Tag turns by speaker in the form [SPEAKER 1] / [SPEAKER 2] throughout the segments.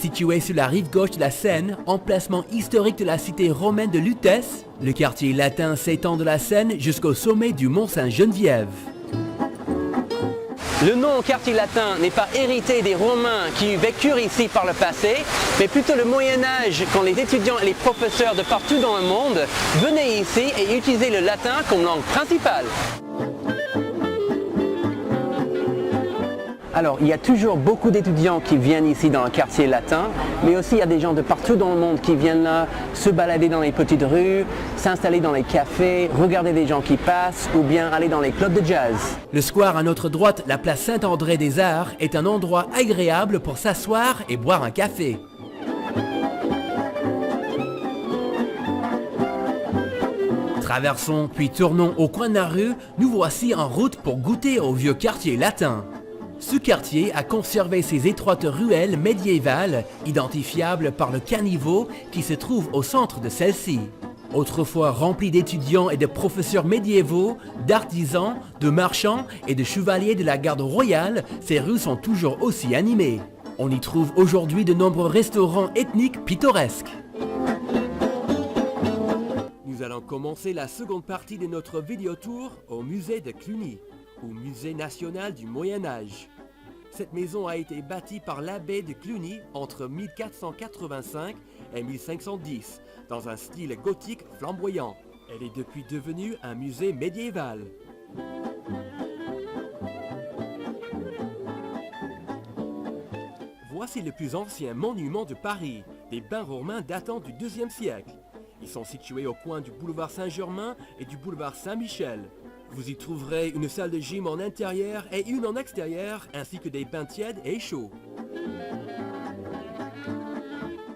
[SPEAKER 1] Situé sur la rive gauche de la Seine, emplacement historique de la cité romaine de Lutèce, le quartier latin s'étend de la Seine jusqu'au sommet du mont Sainte-Geneviève.
[SPEAKER 2] Le nom quartier latin n'est pas hérité des Romains qui vécurent ici par le passé, mais plutôt le Moyen-Âge quand les étudiants et les professeurs de partout dans le monde venaient ici et utilisaient le latin comme langue principale. Alors, il y a toujours beaucoup d'étudiants qui viennent ici dans le quartier latin, mais aussi il y a des gens de partout dans le monde qui viennent là se balader dans les petites rues, s'installer dans les cafés, regarder les gens qui passent ou bien aller dans les clubs de jazz.
[SPEAKER 1] Le square à notre droite, la place Saint-André des Arts, est un endroit agréable pour s'asseoir et boire un café. Traversons puis tournons au coin de la rue, nous voici en route pour goûter au vieux quartier latin. Ce quartier a conservé ses étroites ruelles médiévales, identifiables par le caniveau qui se trouve au centre de celle-ci. Autrefois rempli d'étudiants et de professeurs médiévaux, d'artisans, de marchands et de chevaliers de la garde royale, ces rues sont toujours aussi animées. On y trouve aujourd'hui de nombreux restaurants ethniques pittoresques. Nous allons commencer la seconde partie de notre vidéo tour au musée de Cluny, ou Musée national du Moyen-Âge. Cette maison a été bâtie par l'abbé de Cluny entre 1485 et 1510, dans un style gothique flamboyant. Elle est depuis devenue un musée médiéval. Voici le plus ancien monument de Paris, des bains romains datant du IIe siècle. Ils sont situés au coin du boulevard Saint-Germain et du boulevard Saint-Michel. Vous y trouverez une salle de gym en intérieur et une en extérieur, ainsi que des bains tièdes et chauds.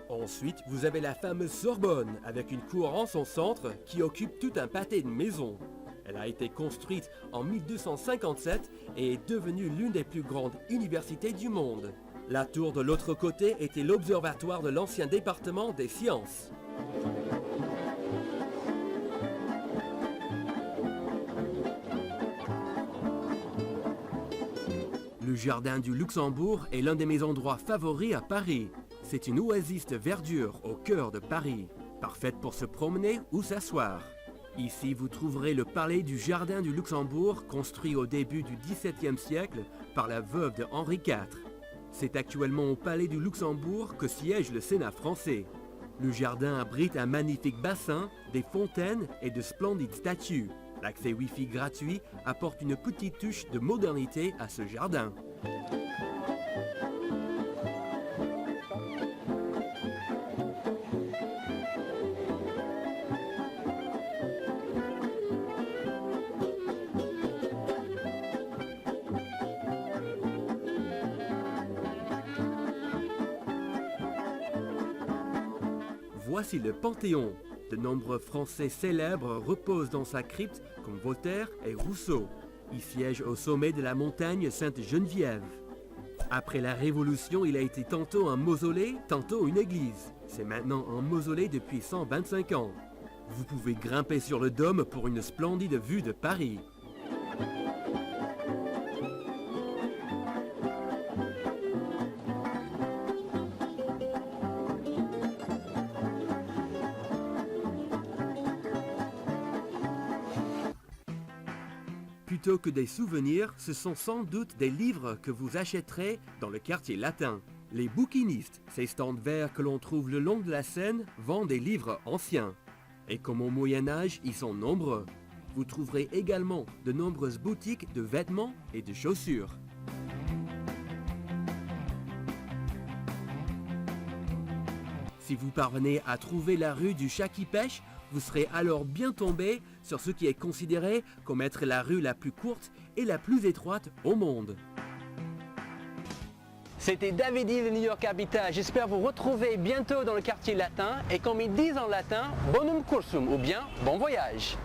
[SPEAKER 1] Ensuite, vous avez la fameuse Sorbonne, avec une cour en son centre qui occupe tout un pâté de maisons. Elle a été construite en 1257 et est devenue l'une des plus grandes universités du monde. La tour de l'autre côté était l'observatoire de l'ancien département des sciences. Le jardin du Luxembourg est l'un de mes endroits favoris à Paris. C'est une oasis de verdure au cœur de Paris, parfaite pour se promener ou s'asseoir. Ici, vous trouverez le palais du Jardin du Luxembourg, construit au début du XVIIe siècle par la veuve de Henri IV. C'est actuellement au palais du Luxembourg que siège le Sénat français. Le jardin abrite un magnifique bassin, des fontaines et de splendides statues. L'accès Wi-Fi gratuit apporte une petite touche de modernité à ce jardin. Voici le Panthéon. De nombreux Français célèbres reposent dans sa crypte, comme Voltaire et Rousseau. Il siège au sommet de la montagne Sainte-Geneviève. Après la Révolution, il a été tantôt un mausolée, tantôt une église. C'est maintenant un mausolée depuis 125 ans. Vous pouvez grimper sur le dôme pour une splendide vue de Paris. Plutôt que des souvenirs, ce sont sans doute des livres que vous achèterez dans le quartier latin. Les bouquinistes, ces stands verts que l'on trouve le long de la Seine, vendent des livres anciens. Et comme au Moyen-Âge, ils sont nombreux. Vous trouverez également de nombreuses boutiques de vêtements et de chaussures. Si vous parvenez à trouver la rue du Chat qui pêche, vous serez alors bien tombé sur ce qui est considéré comme être la rue la plus courte et la plus étroite au monde.
[SPEAKER 2] C'était David de New York Habitat. J'espère vous retrouver bientôt dans le quartier latin et comme ils disent en latin, bonum cursum ou bien bon voyage.